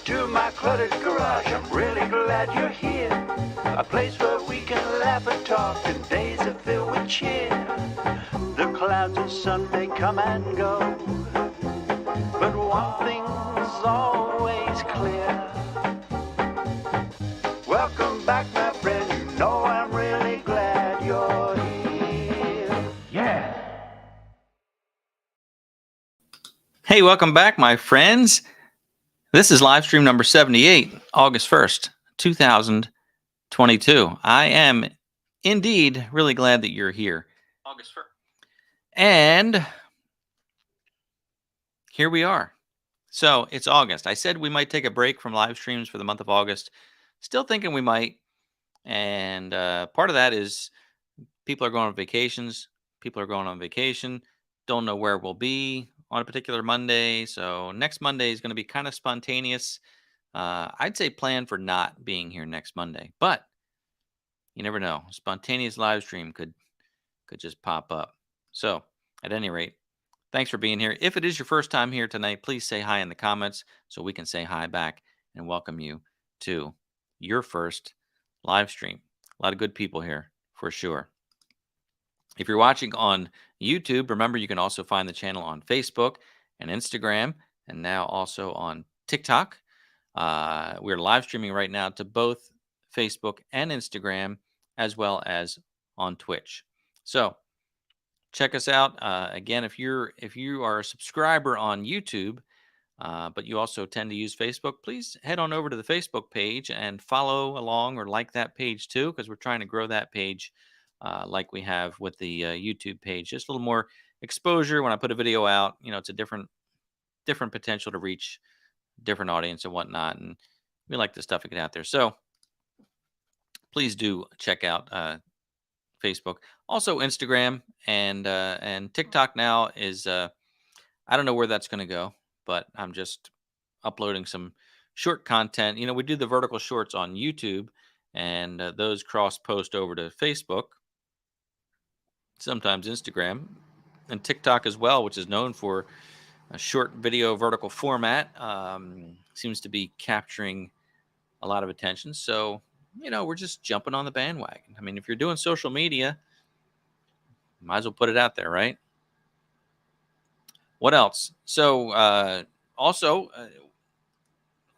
to my cluttered garage. I'm really glad you're here. A place where we can laugh and talk and days are filled with cheer. The clouds and sun may come and go, but one thing's always clear. Welcome back, my friend. You know I'm really glad you're here. Yeah. Hey, welcome back, my friends. This is Livestream number 78, August 1st, 2022. I am indeed really glad that you're here. August 1st. And here we are. So it's August. I said we might take a break from live streams for the month of August. Still thinking we might. And part of that is people are going on vacations. People are going on vacation. Don't know where we'll be on a particular Monday. So next Monday is going to be kind of spontaneous. I'd say plan for not being here next Monday, but you never know. Spontaneous live stream could just pop up. So at any rate, thanks for being here. If it is your first time here tonight, please say hi in the comments so we can say hi back and welcome you to your first live stream. A lot of good people here for sure. If you're watching on YouTube, remember you can also find the channel on Facebook and Instagram, and now also on TikTok. We're live streaming right now to both Facebook and Instagram, as well as on Twitch. So check us out. Again, if you are a subscriber on YouTube, but you also tend to use Facebook, please head on over to the Facebook page and follow along or like that page too, because we're trying to grow that page like we have with the YouTube page. Just a little more exposure when I put a video out. You know, it's a different potential to reach different audience and whatnot, and we like the stuff to get out there. So please do check out Facebook, also Instagram, and TikTok. Now is I don't know where that's going to go, but I'm just uploading some short content. You know, we do the vertical shorts on YouTube, and those cross post over to Facebook, sometimes Instagram, and TikTok as well, which is known for a short video vertical format. Seems to be capturing a lot of attention. So, you know, we're just jumping on the bandwagon. I mean, if you're doing social media, might as well put it out there, right? What else? So, also,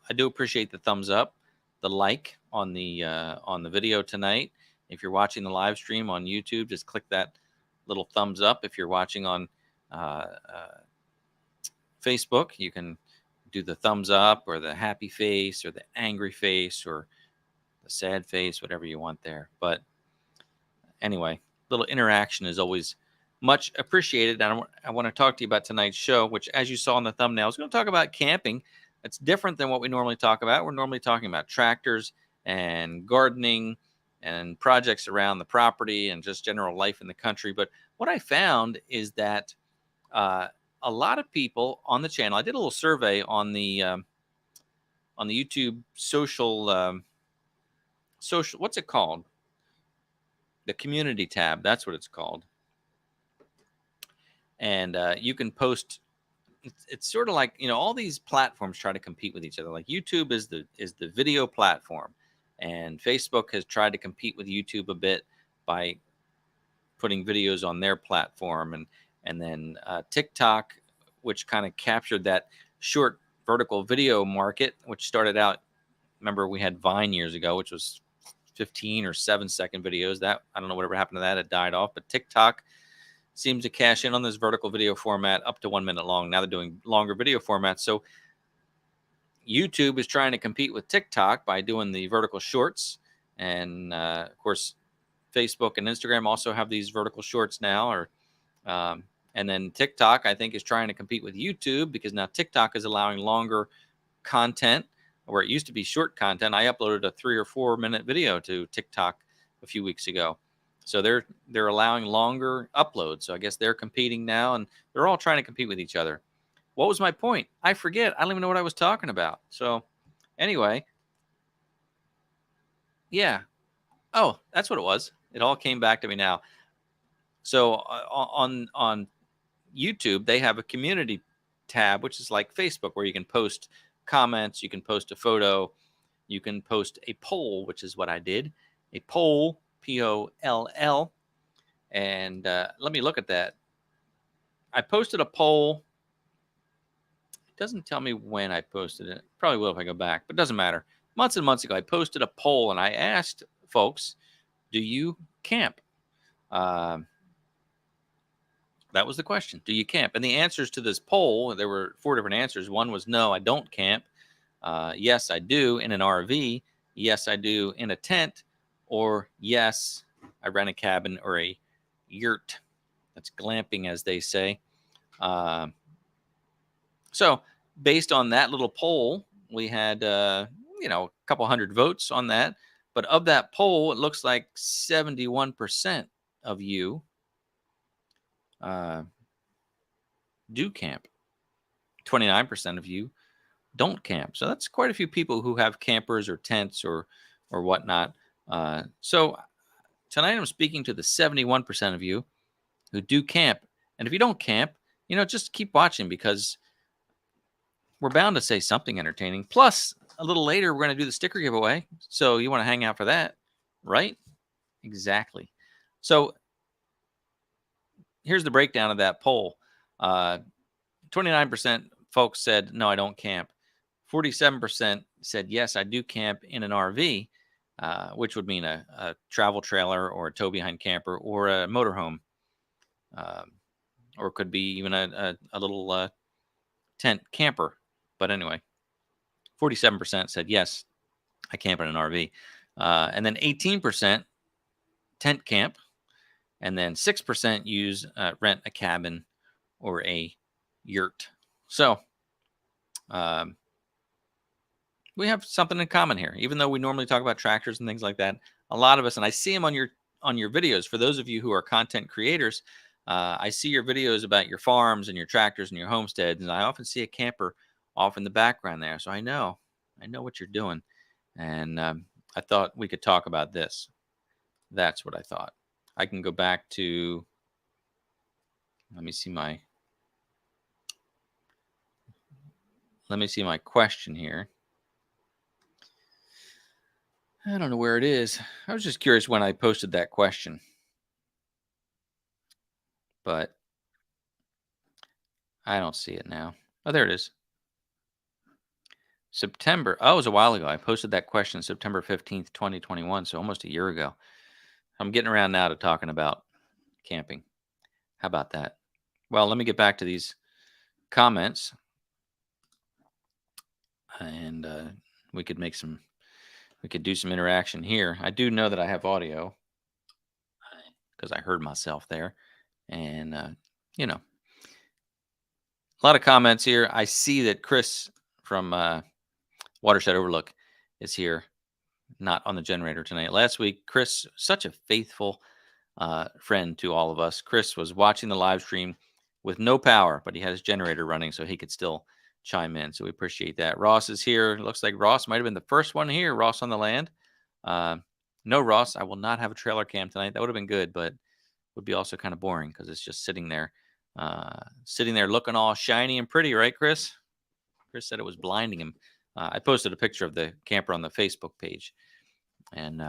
I do appreciate the thumbs up, the like on the video tonight. If you're watching the live stream on YouTube, just click that little thumbs up. If you're watching on Facebook, you can do the thumbs up or the happy face or the angry face or the sad face, whatever you want there. But anyway, little interaction is always much appreciated. And I want to talk to you about tonight's show, which, as you saw in the thumbnail, I was going to talk about camping. It's different than what we normally talk about. We're normally talking about tractors and gardening and projects around the property and just general life in the country. But what I found is that a lot of people on the channel, I did a little survey on the YouTube social, what's it called? The community tab. That's what it's called. And you can post. It's sort of like, you know, all these platforms try to compete with each other. Like YouTube is the video platform, and Facebook has tried to compete with YouTube a bit by putting videos on their platform, and then TikTok, which kind of captured that short vertical video market, which started out. Remember, we had Vine years ago, which was 15 or 7-second videos. That, I don't know whatever happened to that. It died off. But TikTok seems to cash in on this vertical video format up to 1 minute long. Now they're doing longer video formats. So YouTube is trying to compete with TikTok by doing the vertical shorts. And of course, Facebook and Instagram also have these vertical shorts now. And then TikTok, I think, is trying to compete with YouTube, because now TikTok is allowing longer content, where it used to be short content. I uploaded a 3 or 4 minute video to TikTok a few weeks ago. So they're allowing longer uploads. So I guess they're competing now, and they're all trying to compete with each other. What was my point? I forget. I don't even know what I was talking about. So anyway, yeah. Oh, that's what it was. It all came back to me now. So on YouTube, they have a community tab, which is like Facebook, where you can post comments. You can post a photo. You can post a poll, which is what I did. A poll, Poll. And let me look at that. I posted a poll. It doesn't tell me when I posted it. Probably will if I go back, but it doesn't matter. Months and months ago, I posted a poll and I asked folks, do you camp? That was the question. Do you camp? And the answers to this poll, there were 4 different answers. One was no, I don't camp. Yes, I do in an RV. Yes, I do in a tent. Or yes, I rent a cabin or a yurt. That's glamping, as they say. So based on that little poll, we had, a couple hundred votes on that. But of that poll, it looks like 71% of you do camp. 29% of you don't camp. So that's quite a few people who have campers or tents or whatnot. So tonight I'm speaking to the 71% of you who do camp. And if you don't camp, just keep watching, because we're bound to say something entertaining. Plus, a little later, we're going to do the sticker giveaway. So you want to hang out for that, right? Exactly. So here's the breakdown of that poll. 29% folks said, no, I don't camp. 47% said, yes, I do camp in an RV, which would mean a travel trailer or a tow behind camper or a motorhome, or it could be even a little tent camper. But anyway, 47% said, yes, I camp in an RV. And then 18% tent camp. And then 6% rent a cabin or a yurt. So we have something in common here. Even though we normally talk about tractors and things like that, a lot of us, and I see them on your videos. For those of you who are content creators, I see your videos about your farms and your tractors and your homesteads, and I often see a camper off in the background there. So I know what you're doing, and I thought we could talk about this. That's what I thought. I can go back to, let me see my question here. I don't know where it is. I was just curious when I posted that question, but I don't see it now. Oh, there it is. September. Oh, it was a while ago. I posted that question September 15th, 2021. So almost a year ago. I'm getting around now to talking about camping. How about that? Well, let me get back to these comments, and we could do some interaction here. I do know that I have audio because I heard myself there, and a lot of comments here. I see that Chris from Watershed Overlook is here, not on the generator tonight. Last week, Chris, such a faithful friend to all of us. Chris was watching the live stream with no power, but he had his generator running so he could still chime in. So we appreciate that. Ross is here. It looks like Ross might have been the first one here. Ross on the land. No, Ross, I will not have a trailer cam tonight. That would have been good, but would be also kind of boring because it's just sitting there looking all shiny and pretty, right, Chris? Chris said it was blinding him. I posted a picture of the camper on the Facebook page, and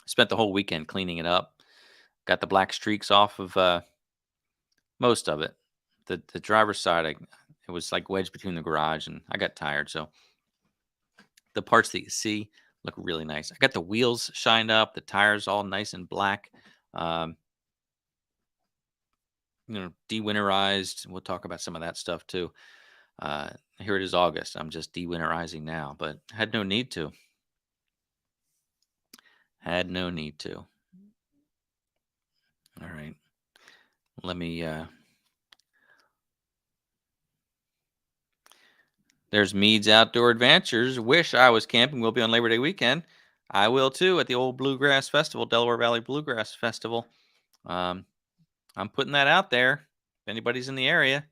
spent the whole weekend cleaning it up. Got the black streaks off of most of it. The driver's side, it was like wedged between the garage, and I got tired. So the parts that you see look really nice. I got the wheels shined up, the tires all nice and black. De-winterized. We'll talk about some of that stuff too. Here it is August. I'm just de-winterizing now, but had no need to. Had no need to. All right. Let me there's Mead's Outdoor Adventures. Wish I was camping. We'll be on Labor Day weekend. I will too at the old Bluegrass Festival, Delaware Valley Bluegrass Festival. I'm putting that out there. If anybody's in the area,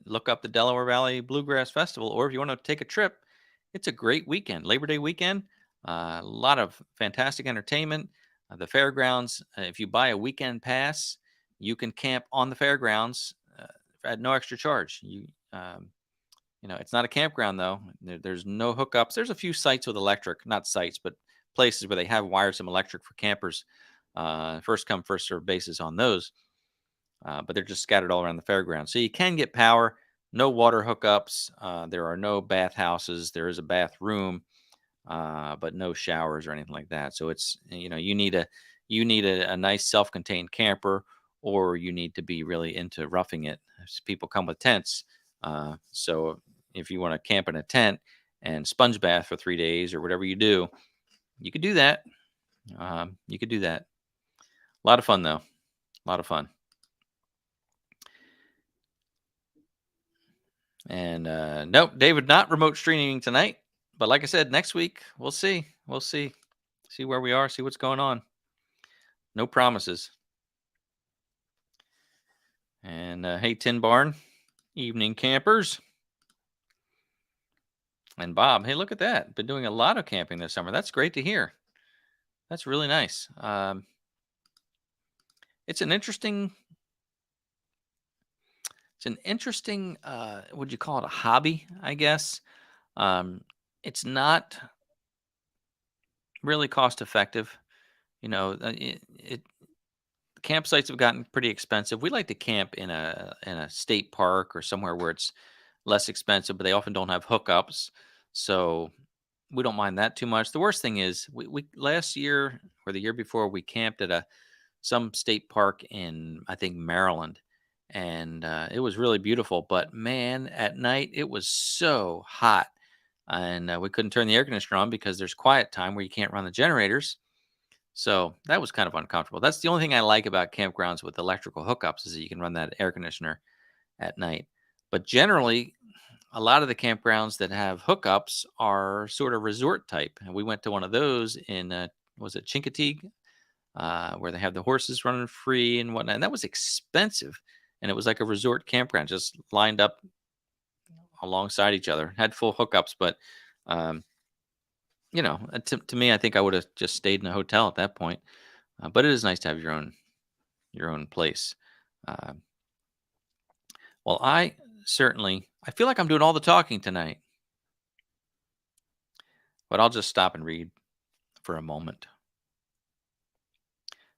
look up the Delaware Valley Bluegrass Festival, or if you want to take a trip, it's a great weekend. Labor Day weekend, a lot of fantastic entertainment. The fairgrounds, if you buy a weekend pass, you can camp on the fairgrounds at no extra charge. It's not a campground though. There's no hookups. There's a few sites with electric, not sites, but places where they have wired some electric for campers. First come, first serve basis on those, but they're just scattered all around the fairground. So you can get power. No water hookups. There are no bathhouses. There is a bathroom, but no showers or anything like that. So it's you need a nice self-contained camper, or you need to be really into roughing it. People come with tents, so if you want to camp in a tent and sponge bath for 3 days or whatever you do, you could do that. You could do that. A lot of fun though. A lot of fun. And nope, David, not remote streaming tonight. But like I said, next week we'll see. We'll see where we are. See what's going on. No promises. And hey, Tin Barn, evening campers. And Bob, hey, look at that. Been doing a lot of camping this summer. That's great to hear. That's really nice. It's an interesting. It's an interesting. Would you call it a hobby? I guess. It's not really cost effective. Campsites have gotten pretty expensive. We like to camp in a state park or somewhere where it's less expensive, but they often don't have hookups, so we don't mind that too much. The worst thing is we last year or the year before we camped at a some state park in, I think, Maryland, and it was really beautiful. But man, at night it was so hot, and we couldn't turn the air conditioner on because there's quiet time where you can't run the generators. So that was kind of uncomfortable. That's the only thing I like about campgrounds with electrical hookups is that you can run that air conditioner at night. But generally, a lot of the campgrounds that have hookups are sort of resort type. And we went to one of those in, was it Chincoteague, where they have the horses running free and whatnot. And that was expensive. And it was like a resort campground, just lined up alongside each other. Had full hookups, but um, to me, I think I would have just stayed in a hotel at that point. But it is nice to have your own place. Uh, well, I feel like I'm doing all the talking tonight, but I'll just stop and read for a moment.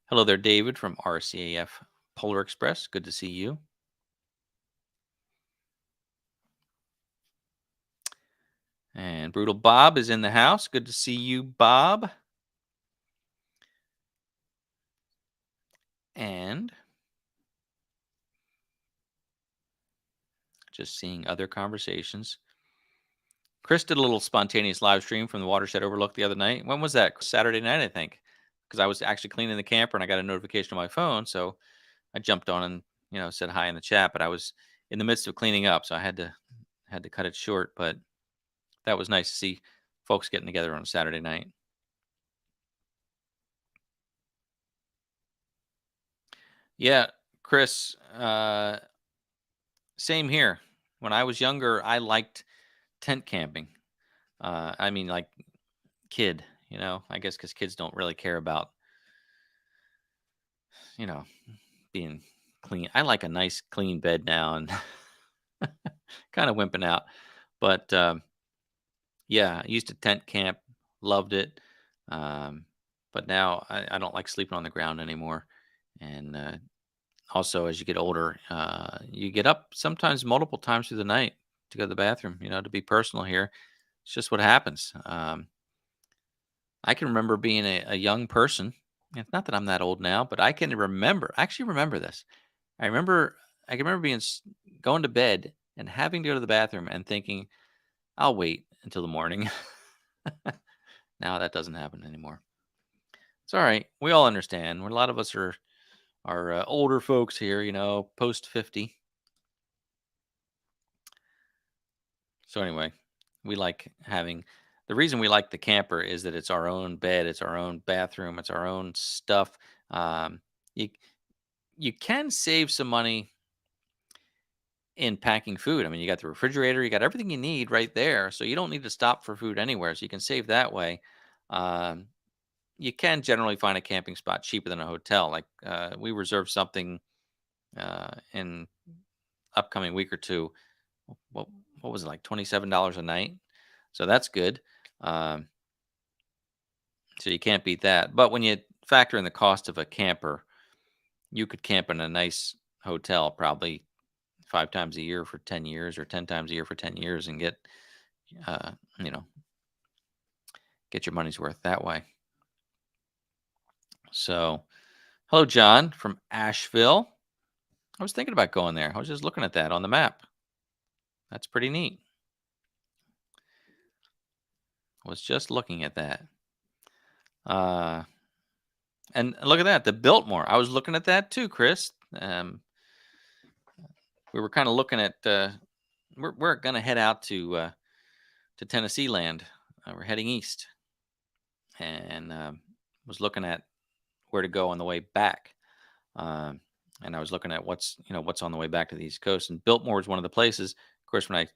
Hello there, David from RCAF Polar Express. Good to see you. And Brutal Bob is in the house. Good to see you, Bob. And just seeing other conversations. Chris did a little spontaneous live stream from the Watershed Overlook the other night. When was that? Saturday night, I think, because I was actually cleaning the camper and I got a notification on my phone. So I jumped on and said hi in the chat, but I was in the midst of cleaning up, so I had to cut it short. But that was nice to see folks getting together on a Saturday night. Yeah, Chris, same here. When I was younger, I liked tent camping. I mean, like kid, I guess because kids don't really care about, you know, being clean. I like a nice clean bed now and kind of wimping out. But yeah, I used to tent camp, loved it. Um, but now I don't like sleeping on the ground anymore. And also, as you get older, you get up sometimes multiple times through the night to go to the bathroom. To be personal here, it's just what happens. I can remember being a young person. It's not that I'm that old now, but I can remember. I actually remember this. I remember. I can remember going to bed and having to go to the bathroom and thinking, "I'll wait until the morning." Now that doesn't happen anymore. It's all right. We all understand. A lot of us are older folks here. Post 50. So anyway, we like having the reason we like the camper is that it's our own bed, it's our own bathroom, it's our own stuff. You you can save some money in packing food. I mean, you got the refrigerator, you got everything you need right there, so you don't need to stop for food anywhere. So you can save that way. Um, you can generally find a camping spot cheaper than a hotel. Like we reserved something in upcoming week or two. What what was it, like $27 a night? So that's good. Um, so you can't beat that. But when you factor in the cost of a camper, you could camp in a nice hotel probably 5 times a year for 10 years or 10 times a year for 10 years and get, uh, you know, get your money's worth that way. So, hello, John from Asheville. I was thinking about going there. I was just looking at that on the map. That's pretty neat. Was just looking at that. Uh, and look at that, the Biltmore. I was looking at that too, Chris. We were kind of looking at. We're gonna head out to Tennessee land. We're heading east, and was looking at where to go on the way back. Um, and I was looking at what's on the way back to the East Coast. And Biltmore is one of the places. Of course, when I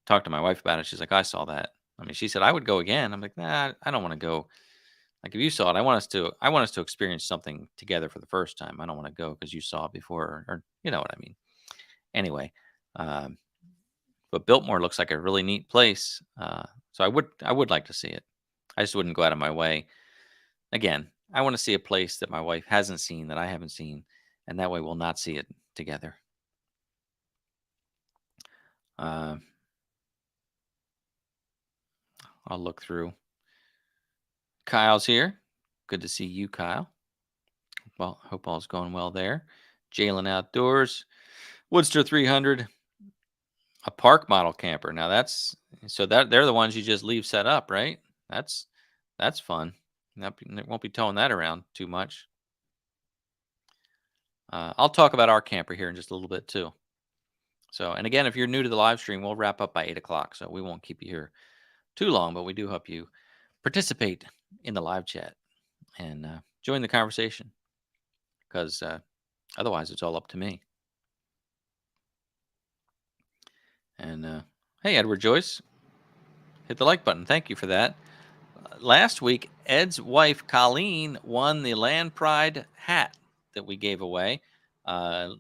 talked to my wife about it, she's like, "I saw that." I mean, she said I would go again. I'm like, "Nah, I don't want to go." Like if you saw it, I want us to experience something together for the first time. I don't want to go because you saw it before, or you know what I mean. Anyway, um, but Biltmore looks like a really neat place. So I would like to see it. I just wouldn't go out of my way. Again, I want to see a place that my wife hasn't seen that I haven't seen, and that way we'll not see it together. Uh, I'll look through. Kyle's here. Good to see you, Kyle. Well, hope all's going well there. Jalen Outdoors, Woodster 300, a park model camper. Now that's so that they're the ones you just leave set up, right? That's that's fun. Won't be towing that around too much. I'll talk about our camper here in just a little bit too. So, and again, if you're new to the live stream, we'll wrap up by 8 o'clock. So we won't keep you here too long, but we do hope you participate in the live chat and join the conversation because otherwise it's all up to me. And hey, Edward Joyce, hit the like button. Thank you for that. Last week, Ed's wife, Colleen, won the Land Pride hat that we gave away.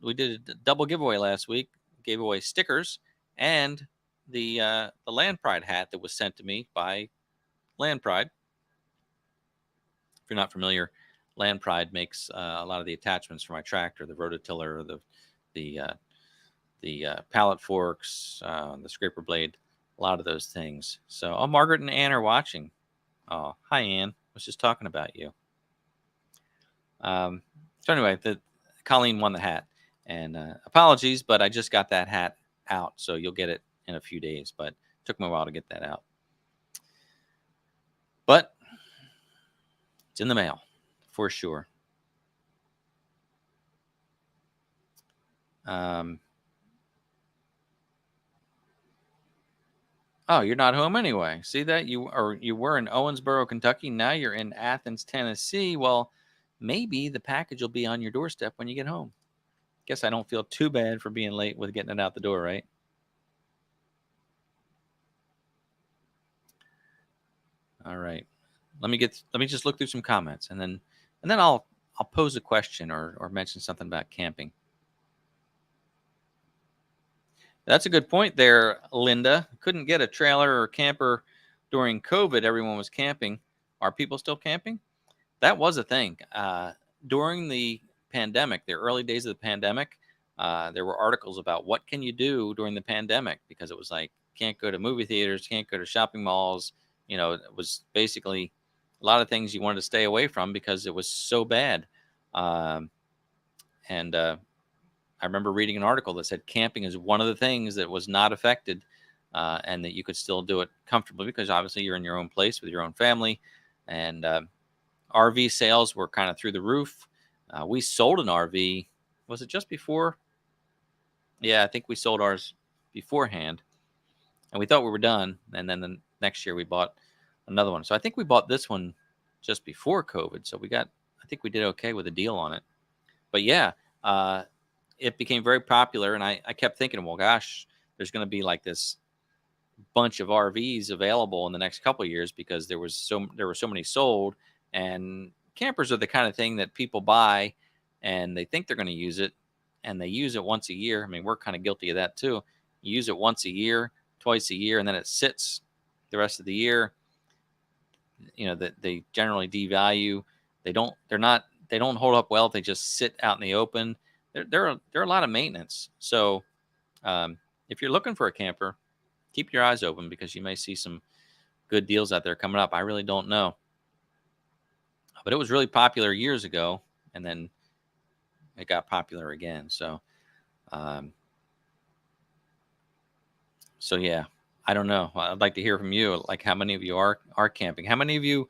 We did a double giveaway last week, gave away stickers and the Land Pride hat that was sent to me by Land Pride. If you're not familiar, Land Pride makes a lot of the attachments for my tractor, the rototiller, the pallet forks, the scraper blade, a lot of those things. So, oh, Margaret and Ann are watching. Oh, hi, Ann. I was just talking about you. So anyway, Colleen won the hat, and apologies, but I just got that hat out, so you'll get it in a few days. But it took me a while to get that out. But it's in the mail for sure. Oh, you're not home anyway. See that you were in Owensboro, Kentucky. Now you're in Athens, Tennessee. Well, maybe the package will be on your doorstep when you get home. Guess I don't feel too bad for being late with getting it out the door, right? All right. Let me just look through some comments and then I'll pose a question or mention something about camping. That's a good point there, Linda. Couldn't get a trailer or camper during COVID. Everyone was camping. Are people still camping? That was a thing. During the pandemic, the early days of the pandemic, there were articles about what can you do during the pandemic because it was like can't go to movie theaters, can't go to shopping malls. You know, it was basically a lot of things you wanted to stay away from because it was so bad. And I remember reading an article that said camping is one of the things that was not affected and that you could still do it comfortably because obviously you're in your own place with your own family. And RV sales were kind of through the roof. We sold an RV. Was it just before? Yeah, I think we sold ours beforehand. And we thought we were done. And then the next year we bought another one. So I think we bought this one just before COVID. So I think we did okay with a deal on it. But yeah, it became very popular. And I kept thinking, well, gosh, there's going to be like this bunch of RVs available in the next couple of years because there were so many sold. And campers are the kind of thing that people buy and they think they're going to use it and they use it once a year. I mean, we're kind of guilty of that too. You use it once a year, twice a year, and then it sits the rest of the year. That they generally devalue. They don't hold up well if they just sit out in the open. They're a lot of maintenance. So if you're looking for a camper, keep your eyes open, because you may see some good deals out there coming up. I really don't know, but it was really popular years ago, and then it got popular again. So yeah, I don't know. I'd like to hear from you. Like, how many of you are camping? How many of you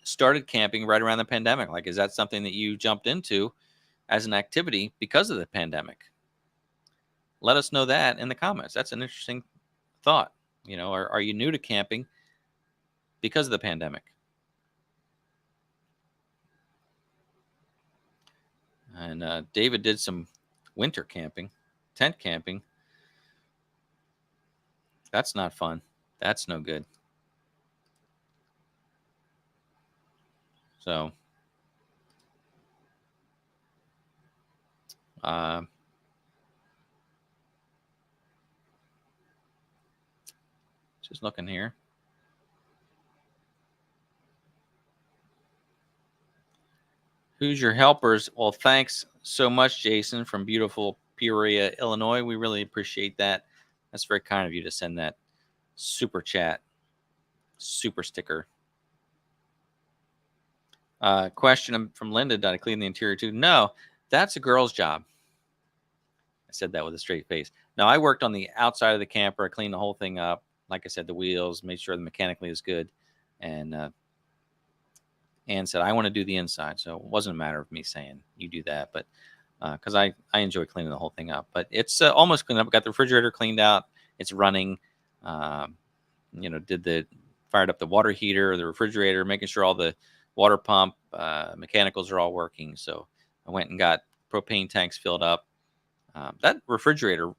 started camping right around the pandemic? Like, is that something that you jumped into as an activity because of the pandemic? Let us know that in the comments. That's an interesting thought. Are you new to camping because of the pandemic? And David did some winter camping, tent camping. That's not fun. That's no good. So just looking here. Who's your helpers? Well, thanks so much, Jason, from beautiful Peoria, Illinois. We really appreciate that. That's very kind of you to send that super chat, super sticker. Question from Linda: did I clean the interior too? No, that's a girl's job. I said that with a straight face. No, I worked on the outside of the camper. I cleaned the whole thing up. Like I said, the wheels, made sure the mechanically is good. And Ann said, I want to do the inside. So it wasn't a matter of me saying, you do that. But because I enjoy cleaning the whole thing up. But it's almost cleaned up. Got the refrigerator cleaned out. It's running. Fired up the water heater, the refrigerator, making sure all the water pump, mechanicals are all working. So I went and got propane tanks filled up. That refrigerator,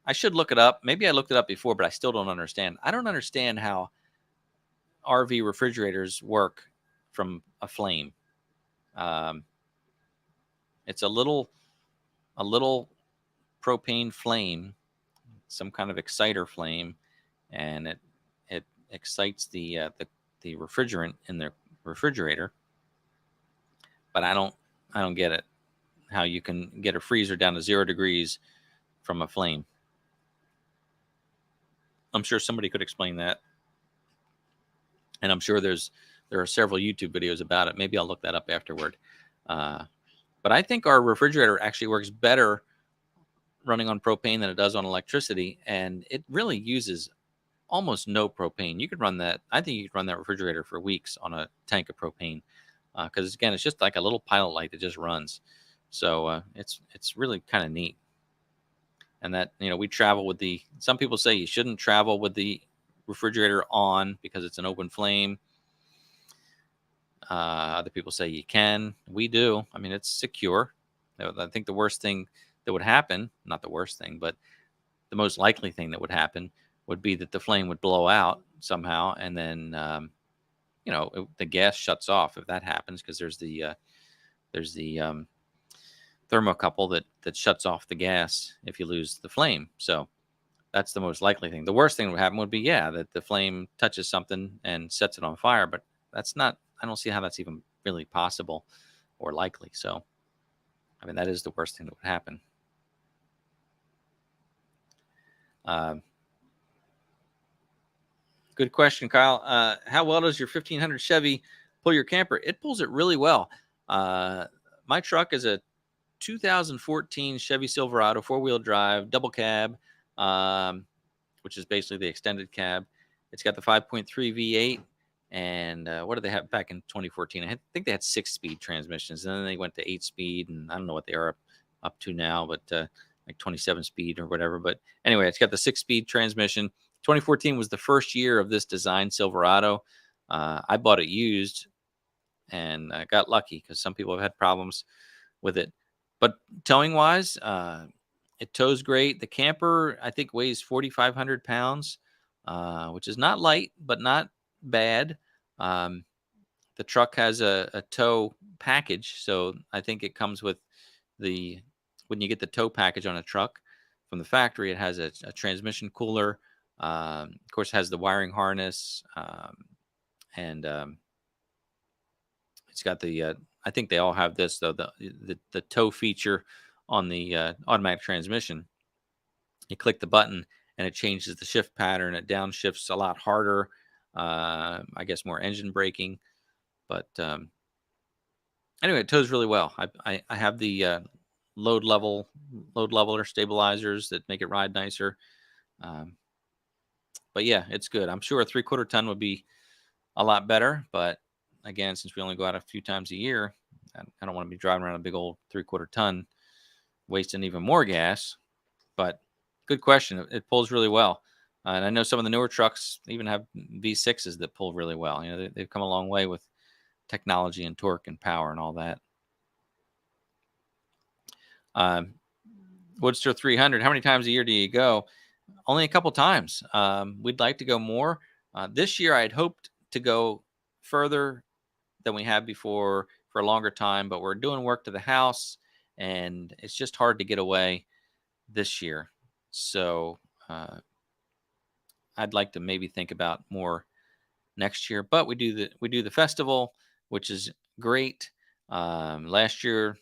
I should look it up. Maybe I looked it up before, but I still don't understand. I don't understand how RV refrigerators work from a flame. It's a little propane flame, some kind of exciter flame, and it excites the refrigerant in the refrigerator. But I don't get it, how you can get a freezer down to 0 degrees from a flame. I'm sure somebody could explain that, and I'm sure there are several YouTube videos about it. Maybe I'll look that up afterward. But I think our refrigerator actually works better running on propane than it does on electricity, and it really uses almost no propane. You could run that. I think you could run that refrigerator for weeks on a tank of propane, because again, it's just like a little pilot light that just runs. So it's really kind of neat. And that, we travel with some people say you shouldn't travel with the refrigerator on because it's an open flame. Other people say you can. We do. I mean, it's secure. I think the worst thing that would happen, not the worst thing, but the most likely thing that would happen would be that the flame would blow out somehow, and then the gas shuts off if that happens, because there's the thermocouple that shuts off the gas if you lose the flame. So that's the most likely thing. The worst thing that would happen would be that the flame touches something and sets it on fire, but that's not. I don't see how that's even really possible or likely. So, I mean, that is the worst thing that would happen. Good question, Kyle. How well does your 1500 Chevy pull your camper? It pulls it really well. My truck is a 2014 Chevy Silverado 4-wheel drive double cab, which is basically the extended cab. It's got the 5.3 V8. And what did they have back in 2014? I think they had 6-speed transmissions, and then they went to 8-speed, and I don't know what they are up to now, but like 27-speed or whatever. But anyway, it's got the 6-speed transmission. 2014 was the first year of this design Silverado. I bought it used, and I got lucky because some people have had problems with it. But towing wise, it tows great. The camper, I think, weighs 4,500 pounds, which is not light, but not bad. The truck has a tow package, so I think it comes with when you get the tow package on a truck from the factory. It has a transmission cooler. Of course, it has the wiring harness, and it's got the. I think they all have this though. The tow feature on the automatic transmission. You click the button and it changes the shift pattern. It downshifts a lot harder. I guess more engine braking, but anyway, it tows really well. I have the load leveler stabilizers that make it ride nicer. Um, but yeah, it's good. I'm sure a 3/4 ton would be a lot better, but again, since we only go out a few times a year, I don't want to be driving around a big old 3/4 ton, wasting even more gas. But good question. It pulls really well. And I know some of the newer trucks even have V6s that pull really well. They've come a long way with technology and torque and power and all that. Um, Woodster 300, how many times a year do you go? Only a couple times. We'd like to go more. This year, I'd hoped to go further than we have before for a longer time, but we're doing work to the house, and it's just hard to get away this year. So I'd like to maybe think about more next year. But we do the festival, which is great. Last year,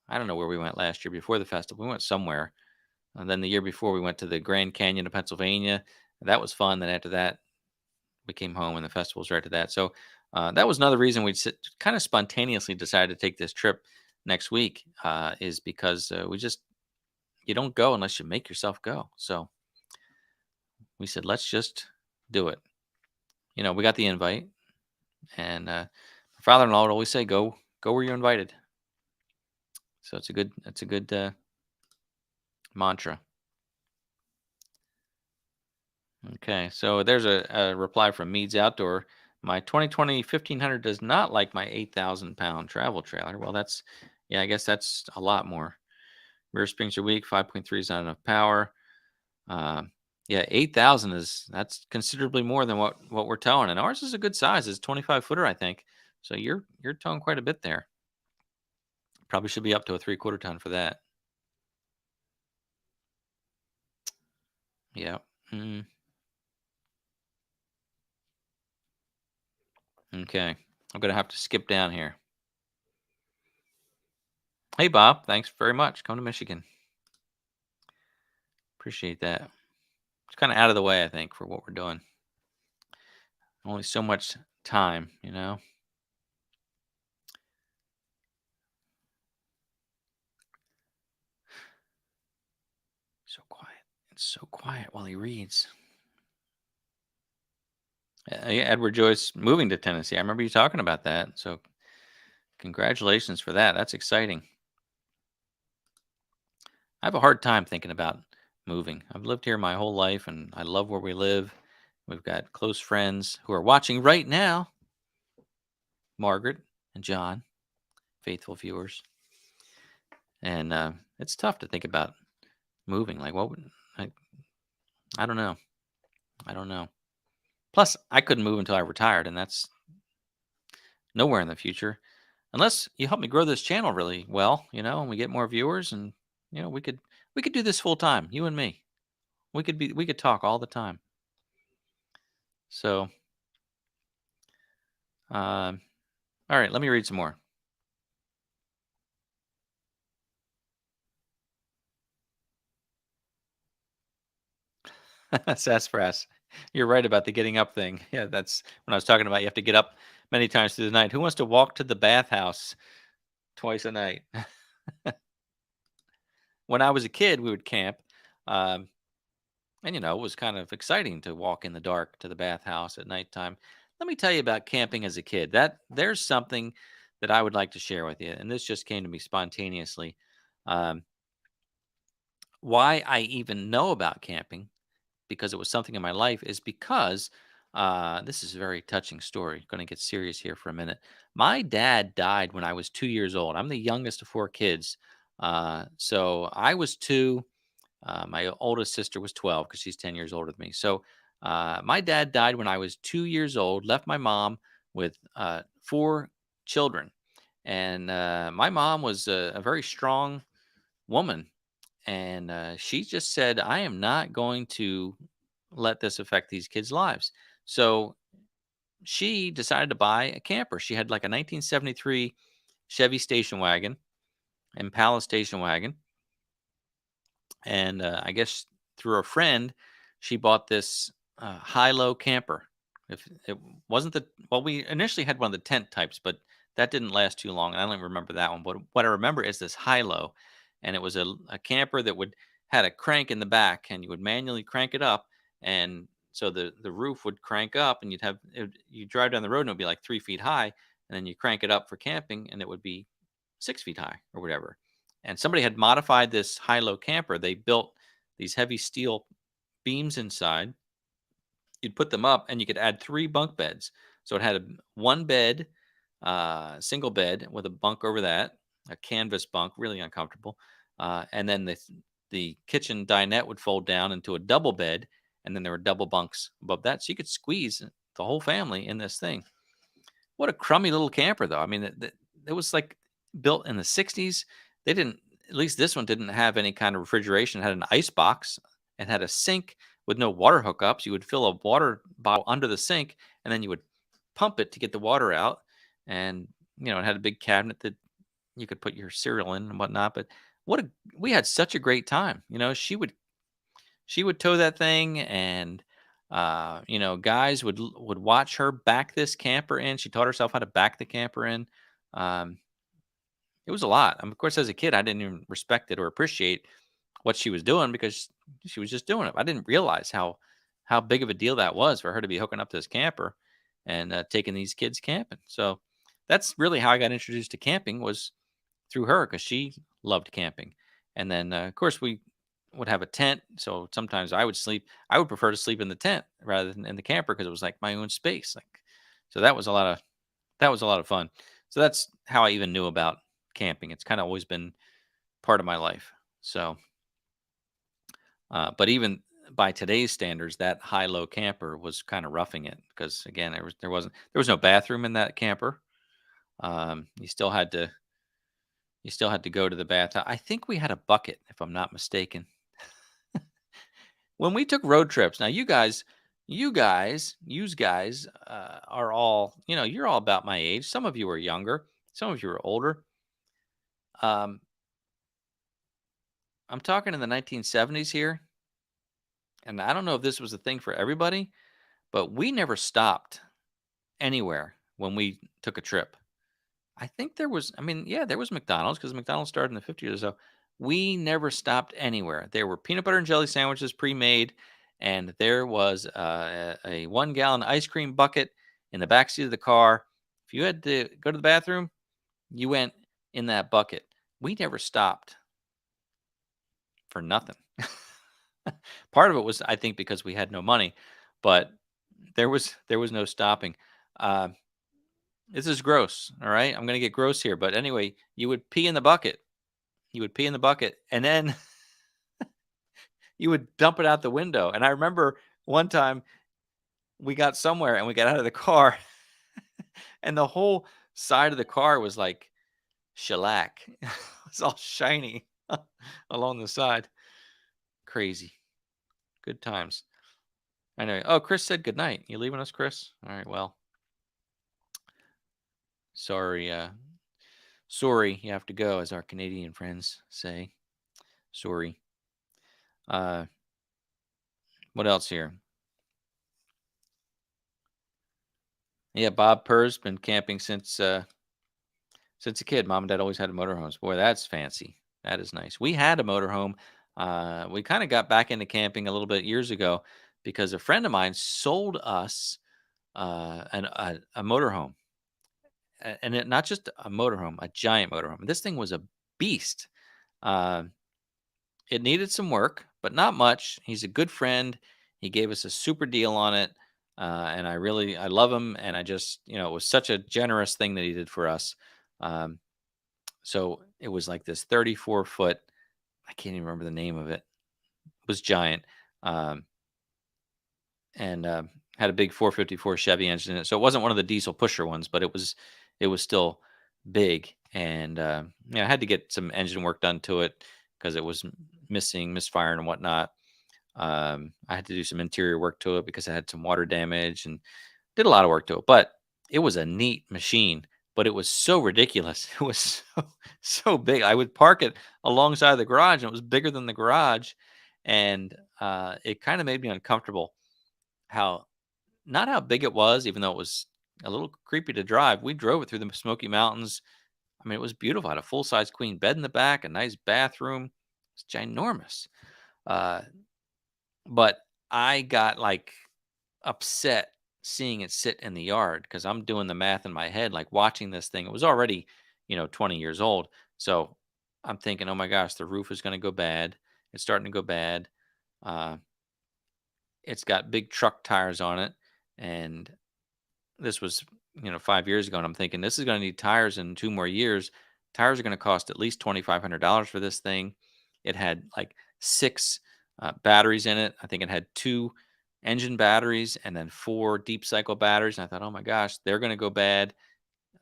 I don't know where we went last year before the festival. We went somewhere. And then the year before, we went to the Grand Canyon of Pennsylvania. That was fun. Then after that, we came home and the festival was right to that. So that was another reason we kind of spontaneously decided to take this trip next week is because you don't go unless you make yourself go. So we said, let's just do it. We got the invite, and my father-in-law would always say, go where you're invited. So it's a good mantra. Okay, so there's a reply from Meads Outdoor. My 2020 1500 does not like my 8,000-pound travel trailer. Well, yeah, I guess that's a lot more. Rear springs are weak. 5.3 is not enough power. Yeah, 8,000 that's considerably more than what we're towing, and ours is a good size. It's 25-footer, I think. So you're towing quite a bit there. Probably should be up to a 3/4 ton for that. Yeah. Mm. Okay. I'm gonna have to skip down here. Hey, Bob. Thanks very much. Come to Michigan. Appreciate that. It's kind of out of the way, I think, for what we're doing. Only so much time. So quiet. It's so quiet while he reads. Yeah, Edward Joyce moving to Tennessee. I remember you talking about that. So congratulations for that. That's exciting. I have a hard time thinking about moving. I've lived here my whole life and I love where we live. We've got close friends who are watching right now. Margaret and John, faithful viewers. And it's tough to think about moving. Like, what would I don't know. I don't know. Plus, I couldn't move until I retired, and that's nowhere in the future. Unless you help me grow this channel really well, and we get more viewers, and we could do this full time, you and me. We could talk all the time. So, all right, let me read some more. Sassafras, you're right about the getting up thing. Yeah, that's when I was talking about you have to get up many times through the night. Who wants to walk to the bathhouse twice a night? When I was a kid, we would camp. Um, and it was kind of exciting to walk in the dark to the bathhouse at nighttime. Let me tell you about camping as a kid. There's something that I would like to share with you, and this just came to me spontaneously. Um, why I even know about camping, because it was something in my life, is because this is a very touching story. Going to get serious here for a minute. My dad died when I was 2 years old. I'm the youngest of four kids, so I was two. My oldest sister was 12 because she's 10 years older than me. So my dad died when I was 2 years old, left my mom with four children. And my mom was a very strong woman. and she just said, "I am not going to let this affect these kids' lives." So she decided to buy a camper. She had like a 1973 Chevy station wagon, Impala station wagon, and I guess through a friend, she bought this high-low camper. If it wasn't the well, we initially had one of the tent types, but that didn't last too long. And I don't even remember that one. But what I remember is this high-low, and it was a camper that would had a crank in the back, and you would manually crank it up, and so the roof would crank up, and you drive down the road, and it would be like 3 feet high, and then you crank it up for camping, and it would be 6 feet high or whatever. And somebody had modified this high-low camper. They built these heavy steel beams inside. You'd put them up, and you could add 3 bunk beds. So it had one bed, single bed with a bunk over that, a canvas bunk, really uncomfortable. And then the kitchen dinette would fold down into a double bed, and then there were double bunks above that. So you could squeeze the whole family in this thing. What a crummy little camper, though. I mean, it was like built in the 60s. They didn't, at least this one didn't have any kind of refrigeration. It had an ice box. It had a sink with no water hookups. You would fill a water bottle under the sink, and then you would pump it to get the water out. And, it had a big cabinet that you could put your cereal in and whatnot. But we had such a great time. She would tow that thing, and guys would watch her back this camper in. She taught herself how to back the camper in. Um, it was a lot. Of course, as a kid, I didn't even respect it or appreciate what she was doing because she was just doing it. I didn't realize how big of a deal that was for her to be hooking up to this camper and taking these kids camping. So that's really how I got introduced to camping, was through her, because she loved camping. And then, of course, we would have a tent. So sometimes I would prefer to sleep in the tent rather than in the camper, because it was like my own space. So that was a lot of fun. So that's how I even knew about camping. It's kind of always been part of my life. So, but even by today's standards, that high-low camper was kind of roughing it, because again, there was no bathroom in that camper. You still had to go to the bath. I think we had a bucket, if I'm not mistaken. When we took road trips, now you guys are all, you're all about my age. Some of you are younger, some of you are older. Um, I'm talking in the 1970s here, and I don't know if this was a thing for everybody, but we never stopped anywhere when we took a trip. I think I mean, yeah, there was McDonald's, because McDonald's started in the 50s or so. We never stopped anywhere. There were peanut butter and jelly sandwiches pre-made, and there was a 1 gallon ice cream bucket in the back seat of the car. If you had to go to the bathroom, you went in that bucket. We never stopped for nothing. Part of it was, I think, because we had no money, but there was no stopping. Uh, this is gross. All right, I'm gonna get gross here, but anyway, you would pee in the bucket. You would pee in the bucket, and then you would dump it out the window. And I remember one time we got somewhere and we got out of the car, and the whole side of the car was like shellac. It was all shiny along the side. Crazy. Good times. Anyway, oh, Chris said good night. You leaving us, Chris? All right, well, sorry. Sorry you have to go, as our Canadian friends say. Sorry. Uh, what else here? Yeah, Bob Purr's been camping since a kid. Mom and dad always had motorhomes. Boy, that's fancy. That is nice. We had a motorhome. We kind of got back into camping a little bit years ago, because a friend of mine sold us a motorhome. And not just a motorhome, a giant motorhome. This thing was a beast. Uh, it needed some work, but not much. He's a good friend. He gave us a super deal on it. And I love him. And I just, it was such a generous thing that he did for us. Um, so it was like this 34-foot, I can't even remember the name of it. It was giant. Um, and had a big 454 Chevy engine in it. So it wasn't one of the diesel pusher ones, but it was still big. And yeah, I had to get some engine work done to it, because it was misfiring and whatnot. I had to do some interior work to it because I had some water damage and did a lot of work to it. But it was a neat machine. But it was so ridiculous. It was so big. I would park it alongside of the garage, and it was bigger than the garage, and it kind of made me uncomfortable. How Not how big it was, even though it was a little creepy to drive. We drove it through the Smoky Mountains. I mean, it was beautiful. It had a full size queen bed in the back, a nice bathroom. It's ginormous. Uh, but I got like upset seeing it sit in the yard because I'm doing the math in my head, like watching this thing. It was already, 20 years old. So I'm thinking, oh my gosh, the roof is going to go bad. It's starting to go bad. Uh, it's got big truck tires on it. And this was, 5 years ago. And I'm thinking, this is going to need tires in 2 more years. Tires are going to cost at least $2,500 for this thing. It had like six batteries in it. I think it had two engine batteries and then four deep cycle batteries. And I thought, oh my gosh, they're going to go bad.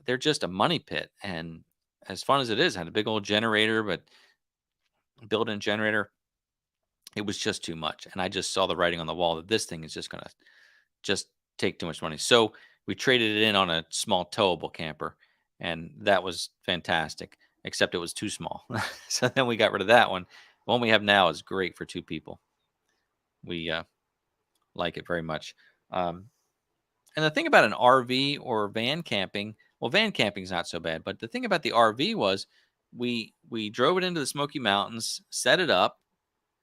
They're just a money pit. And as fun as it is, I had a big old generator, but built-in generator, it was just too much. And I just saw the writing on the wall that this thing is just going to just take too much money. So we traded it in on a small towable camper, and that was fantastic, except it was too small. So then we got rid of that one. The one we have now is great for two people. We like it very much. And the thing about an RV or van camping, well, van camping is not so bad, but the thing about the RV was we drove it into the Smoky Mountains, set it up.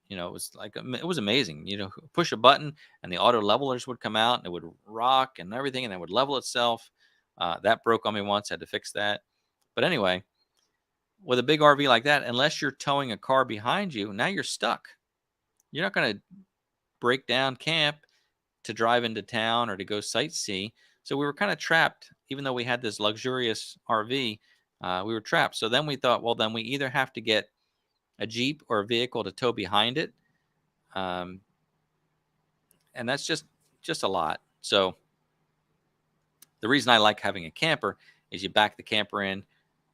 It was like it was amazing. Push a button and the auto levelers would come out and it would rock and everything, and it would level itself. That broke on me once. I had to fix that. But anyway, with a big RV like that, unless you're towing a car behind you, now you're stuck. You're not going to break down camp to drive into town or to go sightsee. So we were kind of trapped, even though we had this luxurious RV. We were trapped. So then we thought, well, then we either have to get a Jeep or a vehicle to tow behind it. And that's just a lot. So the reason I like having a camper is you back the camper in,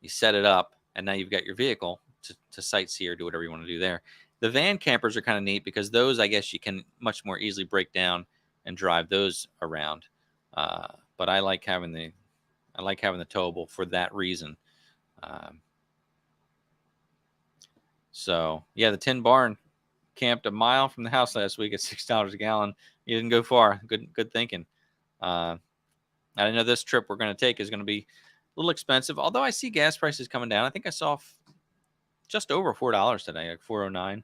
you set it up, and now you've got your vehicle to sightsee or do whatever you want to do there. The van campers are kind of neat because those, I guess, you can much more easily break down and drive those around. But I like having the towable for that reason. So yeah, the Tin Barn camped a mile from the house last week at $6 a gallon. You didn't go far. Good thinking. I know this trip we're going to take is going to be a little expensive, although I see gas prices coming down. I think I saw just over $4 today, like $4.09.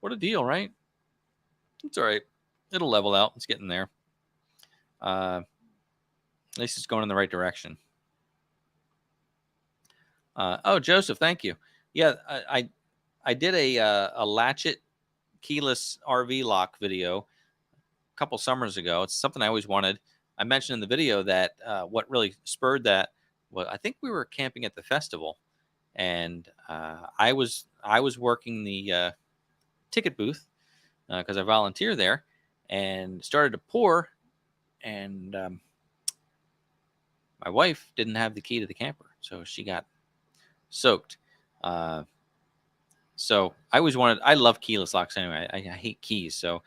What a deal, right? It's all right. It'll level out. It's getting there. At least it's going in the right direction. Oh, Joseph, thank you. Yeah, I did a latchet keyless RV lock video a couple summers ago. It's something I always wanted. I mentioned in the video that what really spurred that was I think we were camping at the festival, and I was working the ticket booth because I volunteer there, and started to pour, and my wife didn't have the key to the camper, so she got soaked. So I always wanted. I love keyless locks anyway. I hate keys, so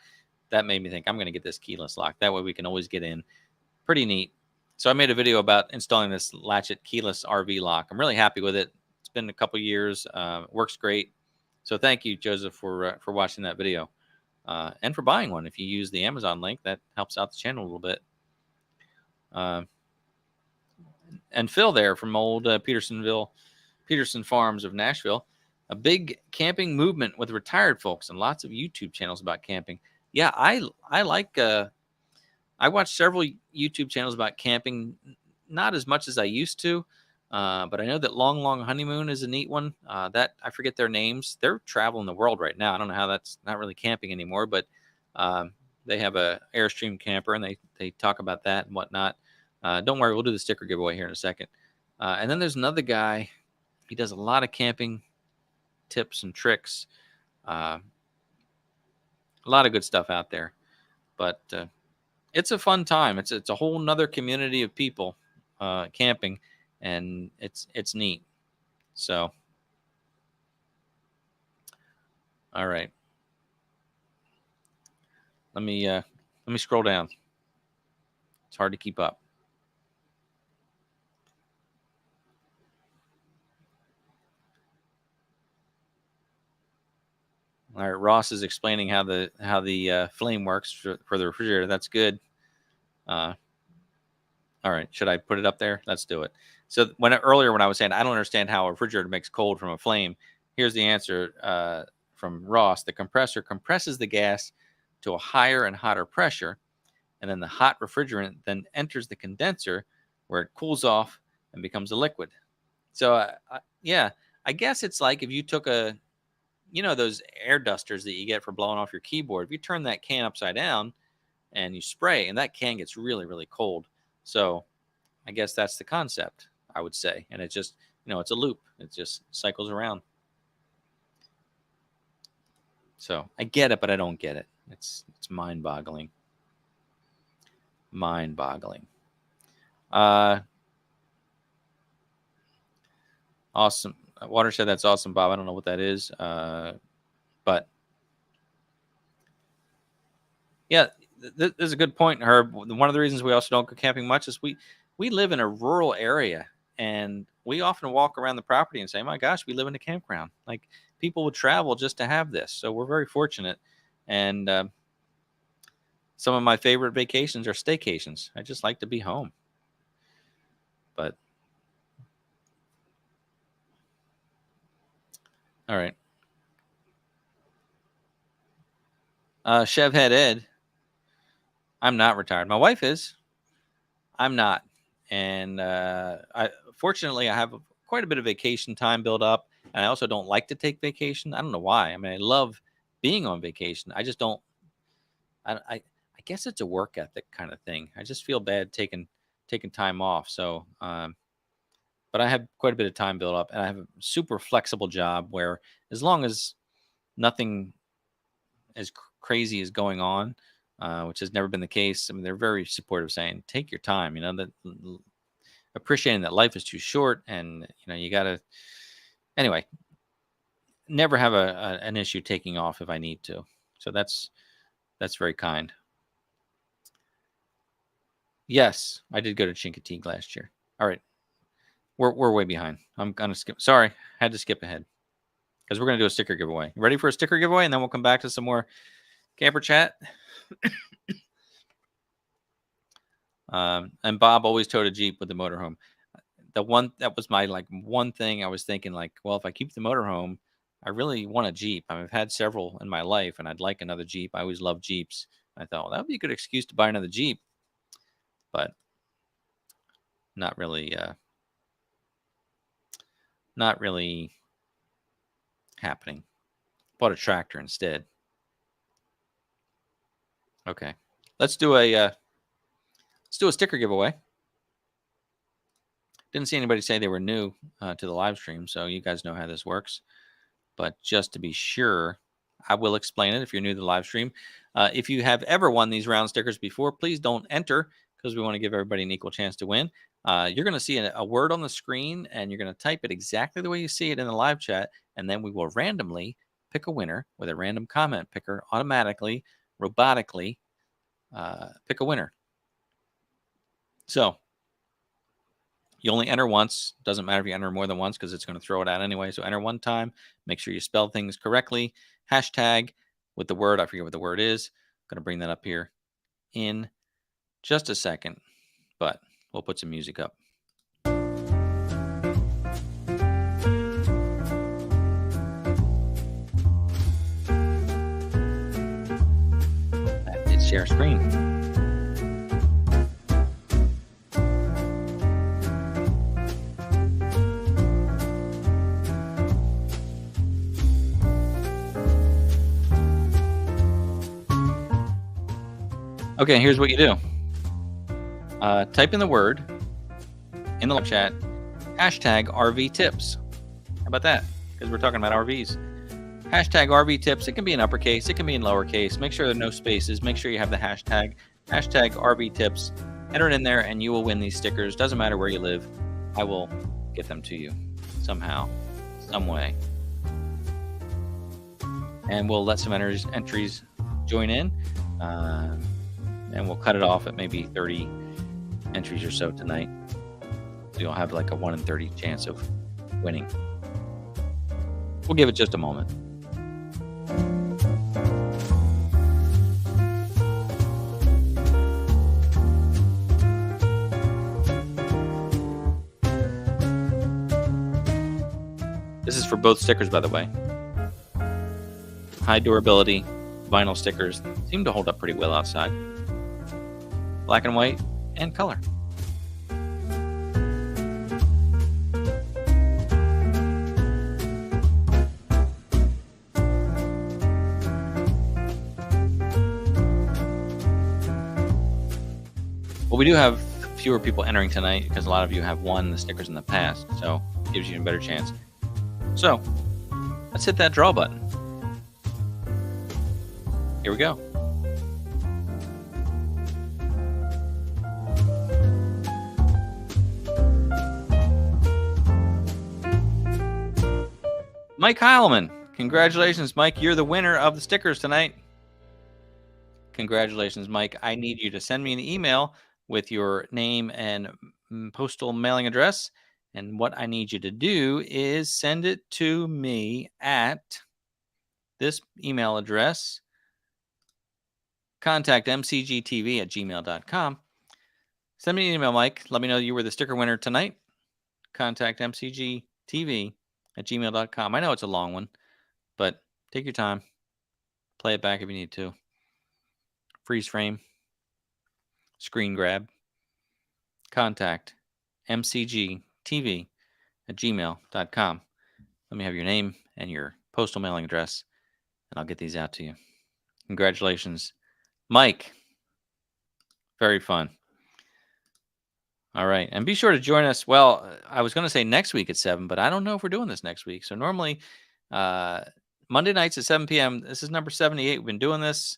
that made me think I'm going to get this keyless lock. That way we can always get in. Pretty neat. So I made a video about installing this latchet keyless RV lock. I'm really happy with it. It's been a couple years. Works great. So thank you, Joseph, for watching that video and for buying one. If you use the Amazon link, that helps out the channel a little bit. And Phil there from old Peterson Farms of Nashville. A big camping movement with retired folks and lots of YouTube channels about camping. Yeah, I like. I watch several YouTube channels about camping, not as much as I used to, but I know that Long Honeymoon is a neat one. That I forget their names. They're traveling the world right now. I don't know how that's not really camping anymore, but they have a Airstream camper and they talk about that and whatnot. Don't worry, we'll do the sticker giveaway here in a second. And then there's another guy. He does a lot of camping tips and tricks. A lot of good stuff out there, but it's a fun time. It's a whole nother community of people camping, and it's neat. So, All right. Let me scroll down. It's hard to keep up. All right, Ross is explaining how the flame works for the refrigerator. That's good. All right, should I put it up there? Let's do it. So earlier when I was saying I don't understand how a refrigerator makes cold from a flame, here's the answer from Ross. The compressor compresses the gas to a higher and hotter pressure, and then the hot refrigerant then enters the condenser where it cools off and becomes a liquid. So yeah, I guess it's like if you took those air dusters that you get for blowing off your keyboard. If you turn that can upside down and you spray, and that can gets really, really cold. So I guess that's the concept, I would say. And it just, it's a loop. It just cycles around. So I get it, but I don't get it. It's mind-boggling. Mind-boggling. Awesome. Watershed, that's awesome, Bob. I don't know what that is. But yeah, there's a good point, Herb. One of the reasons we also don't go camping much is we live in a rural area, and we often walk around the property and say, my gosh, we live in a campground. Like, people would travel just to have this. So we're very fortunate. And some of my favorite vacations are staycations. I just like to be home. But all right. Chevhead Ed. I'm not retired. My wife is. I'm not. And fortunately, I have quite a bit of vacation time built up. And I also don't like to take vacation. I don't know why. I mean, I love being on vacation. I just don't. I guess it's a work ethic kind of thing. I just feel bad taking time off. So, but I have quite a bit of time built up, and I have a super flexible job where as long as nothing as crazy is going on, which has never been the case. I mean, they're very supportive, saying take your time. That appreciating that life is too short, and you gotta. Anyway, never have an issue taking off if I need to. So that's very kind. Yes, I did go to Chincoteague last year. All right, we're way behind. I'm gonna skip. Sorry, had to skip ahead because we're gonna do a sticker giveaway. Ready for a sticker giveaway, and then we'll come back to some more camper chat. And Bob always towed a Jeep with the motorhome. That was my one thing I was thinking, well, if I keep the motorhome, I really want a Jeep. I've had several in my life, and I'd like another Jeep. I always loved Jeeps. I thought, well, that would be a good excuse to buy another Jeep, but not really happening. Bought a tractor instead. Okay, let's do a sticker giveaway. Didn't see anybody say they were new to the live stream, so you guys know how this works. But just to be sure, I will explain it if you're new to the live stream. If you have ever won these round stickers before, please don't enter because we want to give everybody an equal chance to win. You're going to see a word on the screen, and you're going to type it exactly the way you see it in the live chat, and then we will randomly pick a winner with a random comment picker, automatically, robotically pick a winner. So you only enter once. Doesn't matter if you enter more than once because it's going to throw it out anyway. So enter one time. Make sure you spell things correctly. Hashtag with the word. I forget what the word is. I'm going to bring that up here in just a second, but we'll put some music up. That did share screen. Okay, here's what you do. Type in the word in the live chat, hashtag RV tips. How about that? Because we're talking about RVs. Hashtag RV tips. It can be in uppercase. It can be in lowercase. Make sure there are no spaces. Make sure you have the hashtag RV tips. Enter it in there and you will win these stickers. Doesn't matter where you live. I will get them to you somehow, some way. and we'll let some entries join in, uh, and we'll cut it off at maybe 30 entries or so tonight. So you'll have like a 1 in 30 chance of winning. We'll give it just a moment. This is for both stickers, by the way. High durability vinyl stickers seem to hold up pretty well outside. Black and white and color. Well, we do have fewer people entering tonight because a lot of you have won the stickers in the past, so it gives you a better chance. So let's hit that draw button. Here we go. Mike Heilman. Congratulations, Mike. You're the winner of the stickers tonight. Congratulations, Mike. I need you to send me an email with your name and postal mailing address. And what I need you to do is send it to me at this email address, contact mcgtv@gmail.com. Send me an email, Mike. Let me know you were the sticker winner tonight. Contact mcgtv@gmail.com. I know it's a long one, but take your time. Play it back if you need to. Freeze frame. Screen grab. Contact mcgtv@gmail.com. Let me have your name and your postal mailing address, and I'll get these out to you. Congratulations, Mike. Very fun. All right. And be sure to join us. Well, I was going to say next week at 7, but I don't know if we're doing this next week. So normally Monday nights at 7 p.m. This is number 78. We've been doing this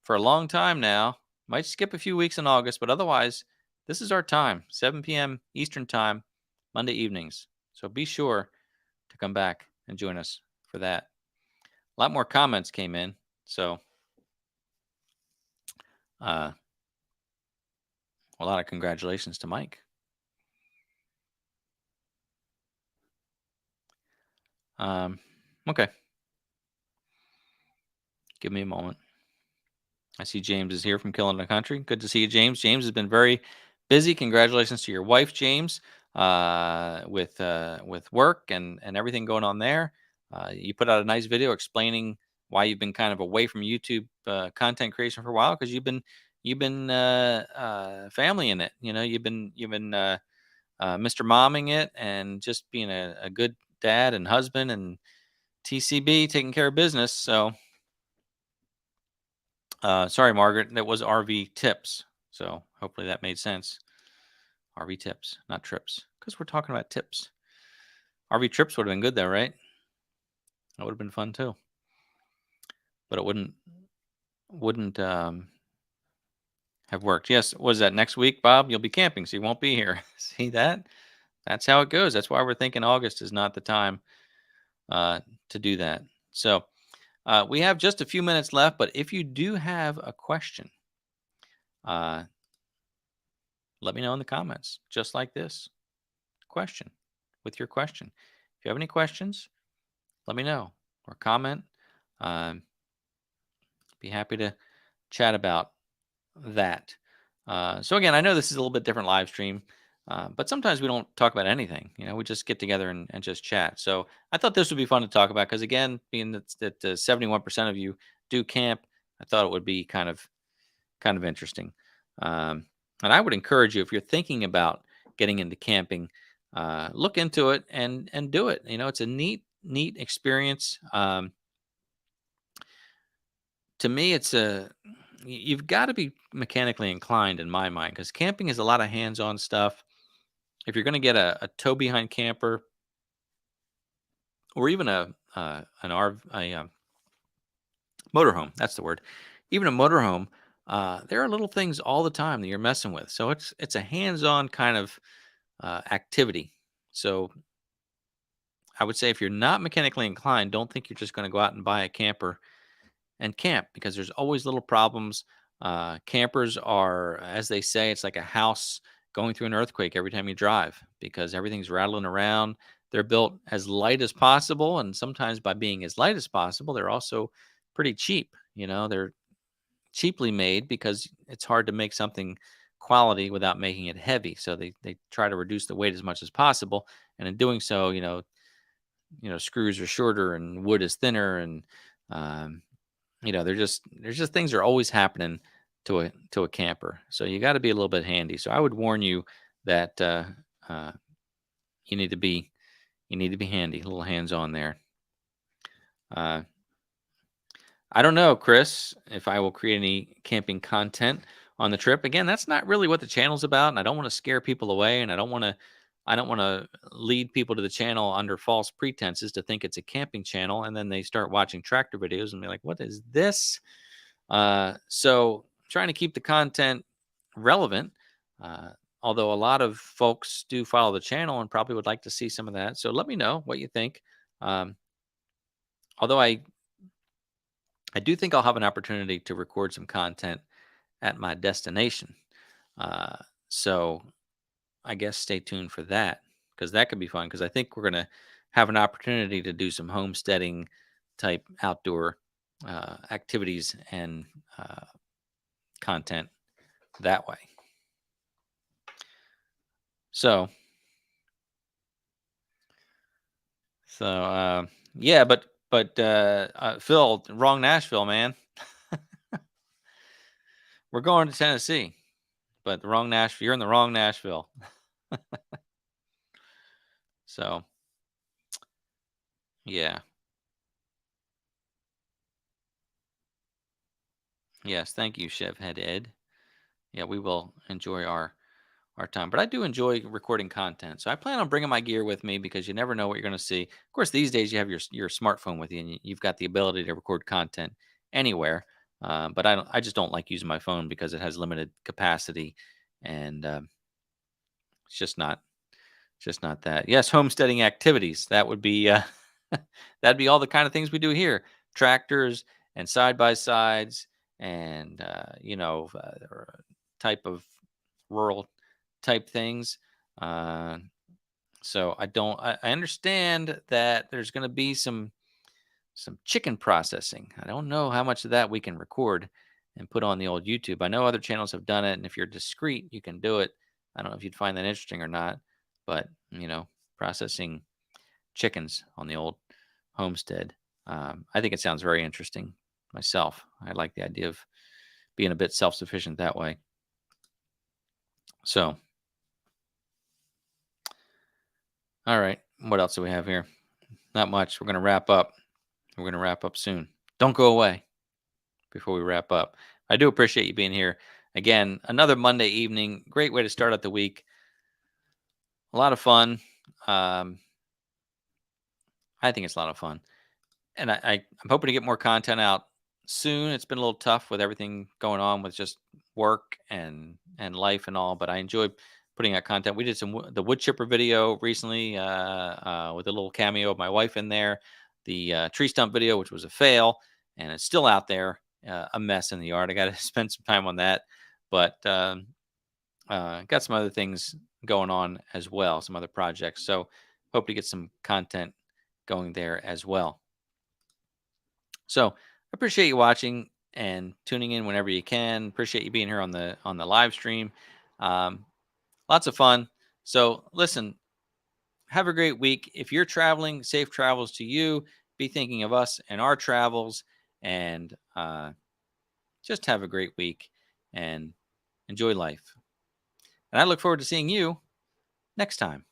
for a long time now. Might skip a few weeks in August, but otherwise, this is our time, 7 p.m. Eastern time, Monday evenings. So be sure to come back and join us for that. A lot more comments came in. So a lot of congratulations to Mike. Okay. Give me a moment. I see James is here from Killing the Country. Good to see you, James. James has been very busy. Congratulations to your wife, James, with work and everything going on there. You put out a nice video explaining why you've been kind of away from YouTube content creation for a while, because you've been family in it. You know, you've been Mr. Momming it and just being a good dad and husband and TCB, taking care of business. So. Sorry, Margaret, that was RV tips. So hopefully that made sense. RV tips, not trips, because we're talking about tips. RV trips would have been good though, right? That would have been fun too. But it wouldn't have worked. Yes, was that next week, Bob? You'll be camping, so you won't be here. See that? That's how it goes. That's why we're thinking August is not the time to do that. So we have just a few minutes left, but if you do have a question, let me know in the comments, just like this question with your question. If you have any questions, let me know or comment. Be happy to chat about that. So again, I know this is a little bit different live stream, but sometimes we don't talk about anything. You know, we just get together and just chat. So I thought this would be fun to talk about because, again, being that 71% of you do camp, I thought it would be kind of interesting. And I would encourage you, if you're thinking about getting into camping, look into it and do it. You know, it's a neat experience. To me, you've got to be mechanically inclined in my mind, because camping is a lot of hands-on stuff. If you're going to get a tow behind camper, or even an motorhome, that's the word. Even a motorhome, there are little things all the time that you're messing with. So it's a hands-on kind of activity. So I would say if you're not mechanically inclined, don't think you're just going to go out and buy a camper and camp, because there's always little problems. Campers are, as they say, it's like a house going through an earthquake every time you drive, because everything's rattling around. They're built as light as possible, and sometimes by being as light as possible, they're also pretty cheap. They're cheaply made because it's hard to make something quality without making it heavy. So they try to reduce the weight as much as possible, and in doing so, screws are shorter and wood is thinner, and um, there's just things are always happening to a camper. So you got to be a little bit handy. So I would warn you that uh, you need to be handy, a little hands on there. Uh, I don't know, Chris, if I will create any camping content on the trip. Again, that's not really what the channel's about, and I don't want to scare people away, and I don't want to lead people to the channel under false pretenses to think it's a camping channel, and then they start watching tractor videos and be like, "What is this?" So trying to keep the content relevant. Uh, Although a lot of folks do follow the channel and probably would like to see some of that. So let me know what you think. Um, Although I do think I'll have an opportunity to record some content at my destination. Uh, so I guess stay tuned for that, because that could be fun. Because I think we're going to have an opportunity to do some homesteading type outdoor activities and content that way. So, yeah, but Phil, wrong Nashville, man. We're going to Tennessee, but the wrong Nashville. You're in the wrong Nashville. So, yeah. Yes, thank you, Chef Head Ed. Yeah, we will enjoy our time. But I do enjoy recording content, so I plan on bringing my gear with me, because you never know what you're going to see. Of course, these days you have your smartphone with you, and you've got the ability to record content anywhere. But I just don't like using my phone because it has limited capacity, and it's just not that. Yes, homesteading activities. That would be that'd be all the kind of things we do here: tractors and side by sides, and or type of rural type things. Uh, so I don't. I understand that there's going to be some chicken processing. I don't know how much of that we can record and put on the old YouTube. I know other channels have done it, and if you're discreet, you can do it. I don't know if you'd find that interesting or not, but processing chickens on the old homestead. I think it sounds very interesting myself. I like the idea of being a bit self-sufficient that way. So, all right, what else do we have here? Not much. We're going to wrap up. We're going to wrap up soon. Don't go away before we wrap up. I do appreciate you being here. Again, another Monday evening. Great way to start out the week. A lot of fun. I think it's a lot of fun. And I'm hoping to get more content out soon. It's been a little tough with everything going on with just work and life and all, but I enjoy putting out content. We did the wood chipper video recently with a little cameo of my wife in there. The tree stump video, which was a fail, and it's still out there, a mess in the yard. I got to spend some time on that, but got some other things going on as well, some other projects. So hope to get some content going there as well. So I appreciate you watching and tuning in whenever you can. Appreciate you being here on the live stream. Lots of fun. So listen, have a great week. If you're traveling, safe travels to you. Be thinking of us and our travels, and just have a great week and enjoy life. And I look forward to seeing you next time.